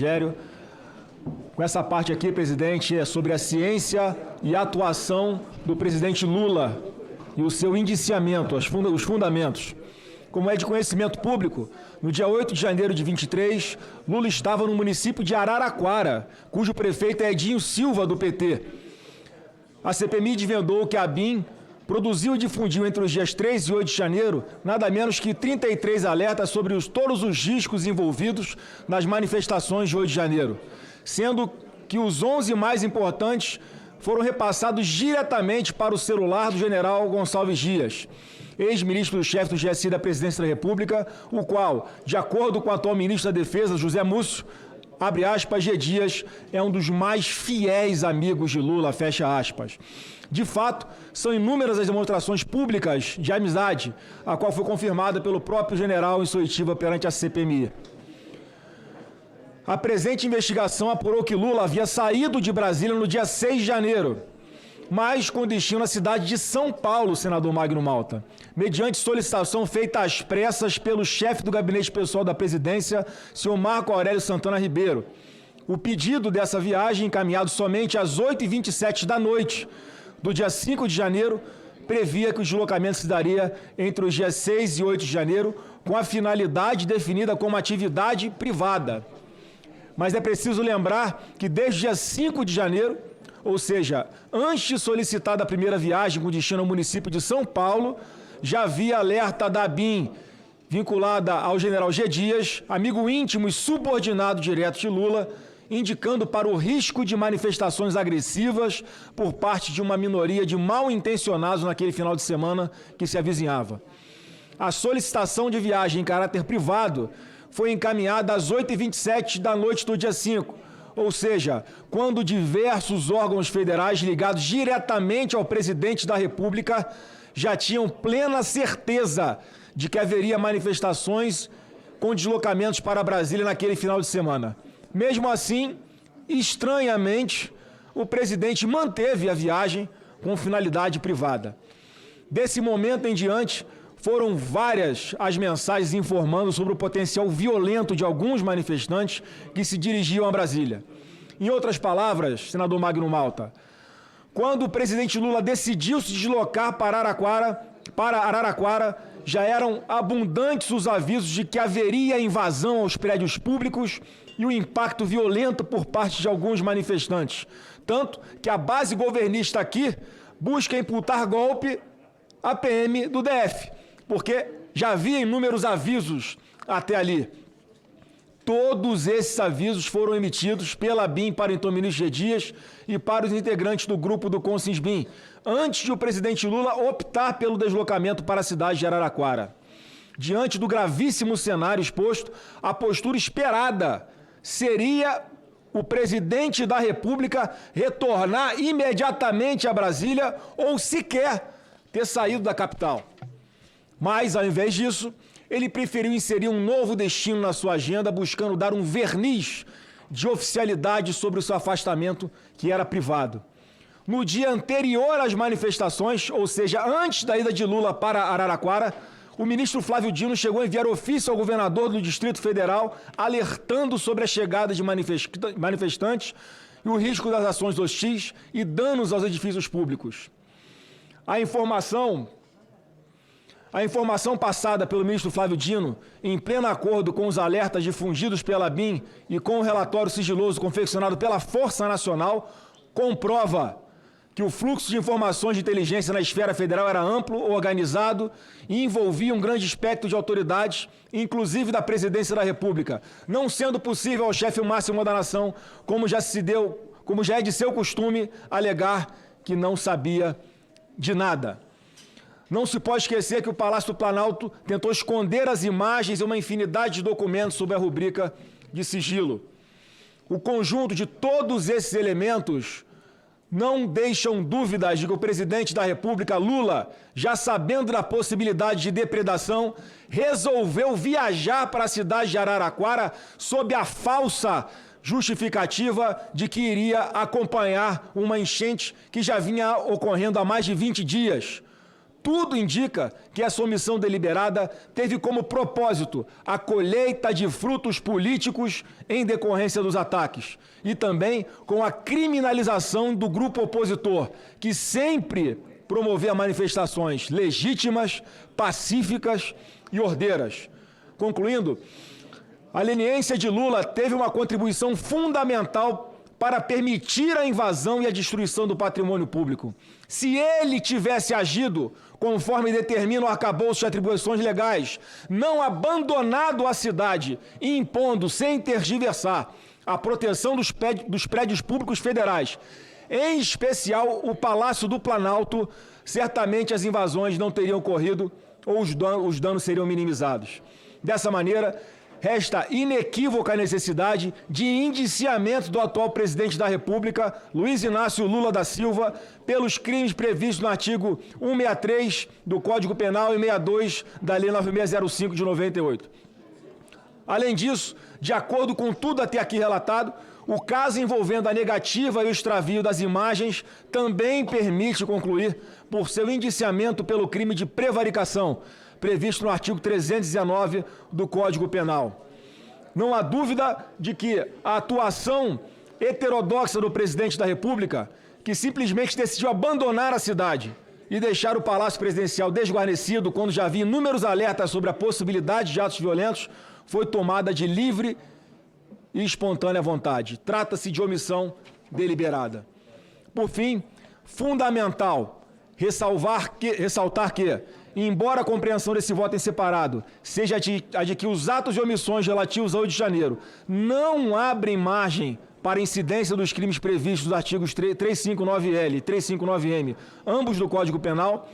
Rogério, com essa parte aqui, presidente, é sobre a ciência e a atuação do presidente Lula e o seu indiciamento, os fundamentos. Como é de conhecimento público, no dia 8 de janeiro de 23, Lula estava no município de Araraquara, cujo prefeito é Edinho Silva, do PT. A CPMI desvendou que a ABIN produziu e difundiu entre os dias 3 e 8 de janeiro nada menos que 33 alertas sobre todos os riscos envolvidos nas manifestações de 8 de janeiro, sendo que os 11 mais importantes foram repassados diretamente para o celular do general Gonçalves Dias, ex-ministro-chefe do GSI da Presidência da República, o qual, de acordo com o atual ministro da Defesa, José Múcio, abre aspas, G. Dias é um dos mais fiéis amigos de Lula, fecha aspas. De fato, são inúmeras as demonstrações públicas de amizade, a qual foi confirmada pelo próprio general em sua oitiva perante a CPMI. A presente investigação apurou que Lula havia saído de Brasília no dia 6 de janeiro, mas com destino à cidade de São Paulo, senador Magno Malta, mediante solicitação feita às pressas pelo chefe do gabinete pessoal da presidência, senhor Marco Aurélio Santana Ribeiro. O pedido dessa viagem, encaminhado somente às 8h27 da noite do dia 5 de janeiro, previa que o deslocamento se daria entre os dias 6 e 8 de janeiro, com a finalidade definida como atividade privada. Mas é preciso lembrar que desde o dia 5 de janeiro, ou seja, antes de solicitar a primeira viagem com destino ao município de São Paulo, já havia alerta da ABIN, vinculada ao general G. Dias, amigo íntimo e subordinado direto de Lula, indicando para o risco de manifestações agressivas por parte de uma minoria de mal-intencionados naquele final de semana que se avizinhava. A solicitação de viagem em caráter privado foi encaminhada às 8h27 da noite do dia 5, ou seja, quando diversos órgãos federais ligados diretamente ao presidente da República já tinham plena certeza de que haveria manifestações com deslocamentos para Brasília naquele final de semana. Mesmo assim, estranhamente, o presidente manteve a viagem com finalidade privada. Desse momento em diante, foram várias as mensagens informando sobre o potencial violento de alguns manifestantes que se dirigiam a Brasília. Em outras palavras, senador Magno Malta, quando o presidente Lula decidiu se deslocar para Araraquara, já eram abundantes os avisos de que haveria invasão aos prédios públicos e o impacto violento por parte de alguns manifestantes. Tanto que a base governista aqui busca imputar golpe à PM do DF, porque já havia inúmeros avisos até ali. Todos esses avisos foram emitidos pela ABIN para o então ministro G. Dias e para os integrantes do grupo do Consinsbim, antes de o presidente Lula optar pelo deslocamento para a cidade de Araraquara. Diante do gravíssimo cenário exposto, a postura esperada seria o presidente da República retornar imediatamente a Brasília ou sequer ter saído da capital. Mas, ao invés disso, ele preferiu inserir um novo destino na sua agenda, buscando dar um verniz de oficialidade sobre o seu afastamento, que era privado. No dia anterior às manifestações, ou seja, antes da ida de Lula para Araraquara, o ministro Flávio Dino chegou a enviar ofício ao governador do Distrito Federal, alertando sobre a chegada de manifestantes e o risco das ações hostis e danos aos edifícios públicos. A informação passada pelo ministro Flávio Dino, em pleno acordo com os alertas difundidos pela ABIN e com o relatório sigiloso confeccionado pela Força Nacional, comprova que o fluxo de informações de inteligência na esfera federal era amplo, organizado e envolvia um grande espectro de autoridades, inclusive da Presidência da República, não sendo possível ao chefe máximo da nação, como já é de seu costume, alegar que não sabia de nada. Não se pode esquecer que o Palácio do Planalto tentou esconder as imagens e uma infinidade de documentos sob a rubrica de sigilo. O conjunto de todos esses elementos não deixam dúvidas de que o presidente da República, Lula, já sabendo da possibilidade de depredação, resolveu viajar para a cidade de Araraquara sob a falsa justificativa de que iria acompanhar uma enchente que já vinha ocorrendo há mais de 20 dias. Tudo indica que essa omissão deliberada teve como propósito a colheita de frutos políticos em decorrência dos ataques e também com a criminalização do grupo opositor, que sempre promovia manifestações legítimas, pacíficas e ordeiras. Concluindo, a leniência de Lula teve uma contribuição fundamental para permitir a invasão e a destruição do patrimônio público. Se ele tivesse agido conforme determina o arcabouço de atribuições legais, não abandonado a cidade e impondo, sem tergiversar, a proteção dos prédios públicos federais, em especial o Palácio do Planalto, certamente as invasões não teriam ocorrido ou os danos seriam minimizados. Dessa maneira, resta inequívoca a necessidade de indiciamento do atual presidente da República, Luiz Inácio Lula da Silva, pelos crimes previstos no artigo 163 do Código Penal e 62 da Lei 9605 de 98. Além disso, de acordo com tudo até aqui relatado, o caso envolvendo a negativa e o extravio das imagens também permite concluir por seu indiciamento pelo crime de prevaricação, previsto no artigo 319 do Código Penal. Não há dúvida de que a atuação heterodoxa do presidente da República, que simplesmente decidiu abandonar a cidade e deixar o Palácio Presidencial desguarnecido quando já havia inúmeros alertas sobre a possibilidade de atos violentos, foi tomada de livre e espontânea vontade. Trata-se de omissão deliberada. Por fim, fundamental ressaltar que, embora a compreensão desse voto em separado seja a de que os atos e omissões relativos ao 8 de janeiro não abrem margem para a incidência dos crimes previstos nos artigos 359L e 359M, ambos do Código Penal,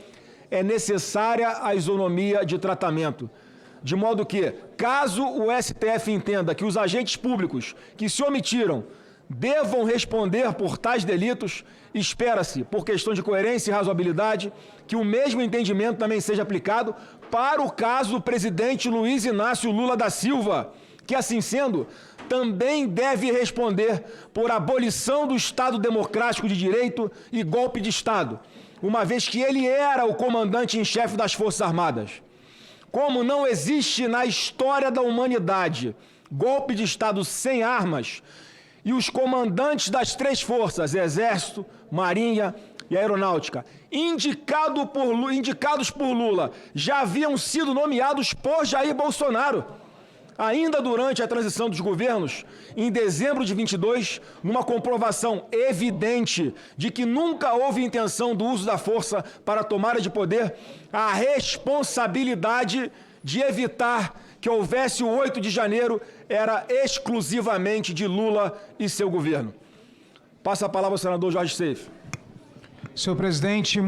é necessária a isonomia de tratamento. De modo que, caso o STF entenda que os agentes públicos que se omitiram devam responder por tais delitos, espera-se, por questão de coerência e razoabilidade, que o mesmo entendimento também seja aplicado para o caso do presidente Luiz Inácio Lula da Silva, que, assim sendo, também deve responder por abolição do Estado Democrático de Direito e golpe de Estado, uma vez que ele era o comandante em chefe das Forças Armadas. Como não existe na história da humanidade golpe de Estado sem armas, e os comandantes das três forças, Exército, Marinha e Aeronáutica, indicados por Lula, já haviam sido nomeados por Jair Bolsonaro, ainda durante a transição dos governos, em dezembro de 22, numa comprovação evidente de que nunca houve intenção do uso da força para a tomada de poder, a responsabilidade de evitar que houvesse o 8 de janeiro era exclusivamente de Lula e seu governo. Passa a palavra ao senador Jorge Seif. Senhor presidente,